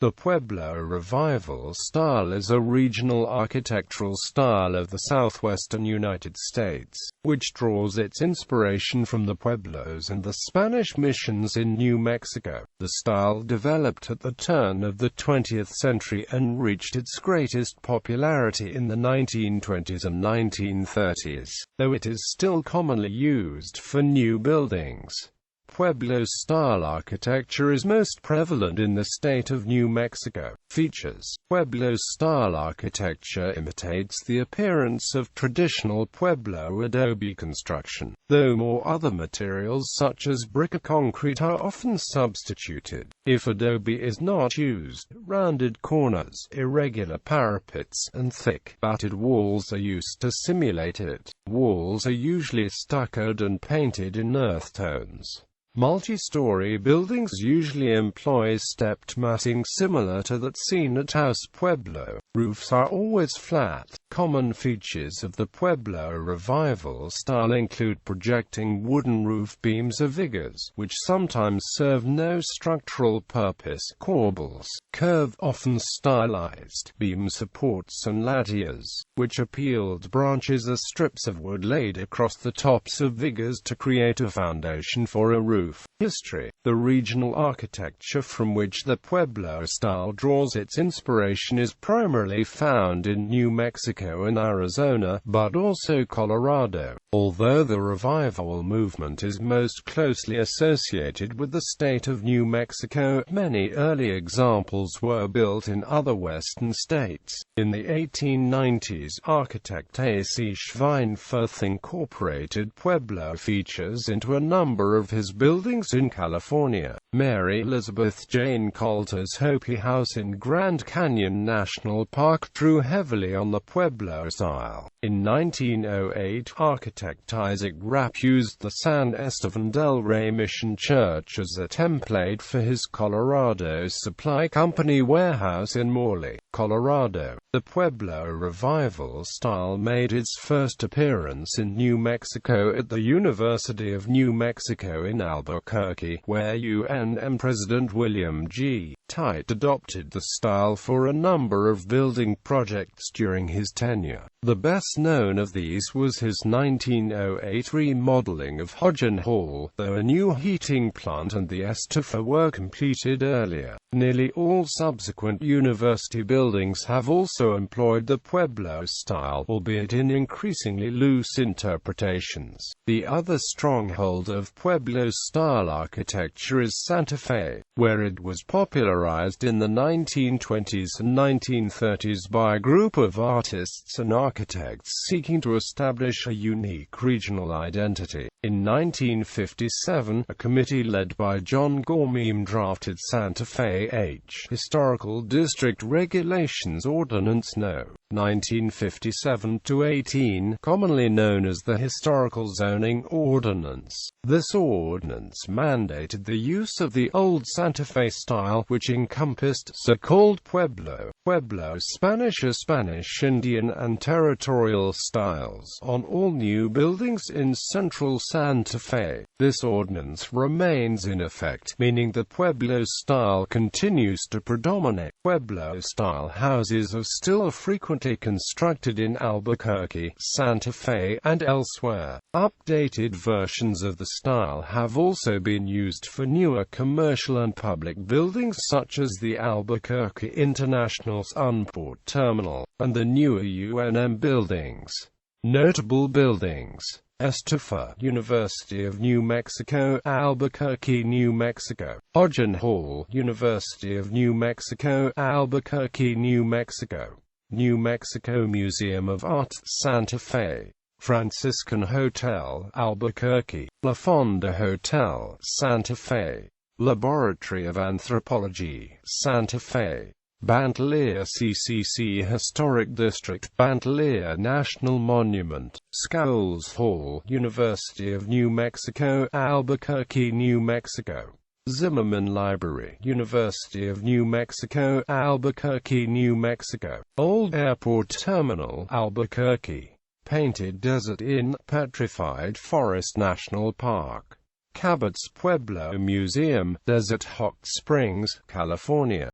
The Pueblo Revival style is a regional architectural style of the southwestern United States, which draws its inspiration from the Pueblos and the Spanish missions in New Mexico. The style developed at the turn of the 20th century and reached its greatest popularity in the 1920s and 1930s, though it is still commonly used for new buildings. Pueblo-style architecture is most prevalent in the state of New Mexico. Features: Pueblo-style architecture imitates the appearance of traditional Pueblo adobe construction, though more other materials such as brick or concrete are often substituted. If adobe is not used, rounded corners, irregular parapets, and thick, batted walls are used to simulate it. Walls are usually stuccoed and painted in earth tones. Multi-story buildings usually employ stepped matting similar to that seen at House Pueblo. Roofs are always flat. Common features of the Pueblo Revival style include projecting wooden roof beams or vigas, which sometimes serve no structural purpose, corbels, curved, often stylized, beam supports and lattiers, which are peeled branches or strips of wood laid across the tops of vigas to create a foundation for a roof. History: the regional architecture from which the Pueblo style draws its inspiration is primarily found in New Mexico and Arizona, but also Colorado. Although the revival movement is most closely associated with the state of New Mexico, many early examples were built in other western states. In the 1890s, architect A.C. Schweinfurth incorporated Pueblo features into a number of his buildings in California. Mary Elizabeth Jane Coulter's Hopi House in Grand Canyon National Park drew heavily on the Pueblo style. In 1908, architect Isaac Rapp used the San Estevan del Rey Mission Church as a template for his Colorado Supply Company warehouse in Morley, Colorado. The Pueblo Revival style made its first appearance in New Mexico at the University of New Mexico in Albuquerque, where UNM President William G. Tite adopted the style for a number of building projects during his tenure. The best known of these was his 1908 remodeling of Hodgen Hall, though a new heating plant and the Estufa were completed earlier. Nearly all subsequent university buildings have also employed the Pueblo style, albeit in increasingly loose interpretations. The other stronghold of Pueblo-style architecture is Santa Fe, where it was popularized in the 1920s and 1930s by a group of artists and architects seeking to establish a unique regional identity. In 1957, a committee led by John Gormeme drafted Santa Fe H. Historical District Regulations Ordinance No. 1957-18, commonly known as the Historical Zoning Ordinance. This ordinance mandated the use of the Old Santa Fe style, which encompassed so-called Pueblo, Spanish or Spanish Indian and territorial styles, on all new buildings in central Santa Fe. This ordinance remains in effect, meaning the Pueblo style continues to predominate. Pueblo-style houses are still frequently constructed in Albuquerque, Santa Fe, and elsewhere. Updated versions of the style have also been used for newer commercial and public buildings such as the Albuquerque International Unport Terminal, and the newer UNM buildings. Notable buildings: Estufa, University of New Mexico, Albuquerque, New Mexico. Hodgen Hall, University of New Mexico, Albuquerque, New Mexico. New Mexico Museum of Art, Santa Fe. Franciscan Hotel, Albuquerque. La Fonda Hotel, Santa Fe. Laboratory of Anthropology, Santa Fe. Bandelier CCC Historic District, Bandelier National Monument. Scholes Hall, University of New Mexico, Albuquerque, New Mexico. Zimmerman Library, University of New Mexico, Albuquerque, New Mexico. Old Airport Terminal, Albuquerque. Painted Desert Inn, Petrified Forest National Park. Cabot's Pueblo Museum, Desert Hot Springs, California.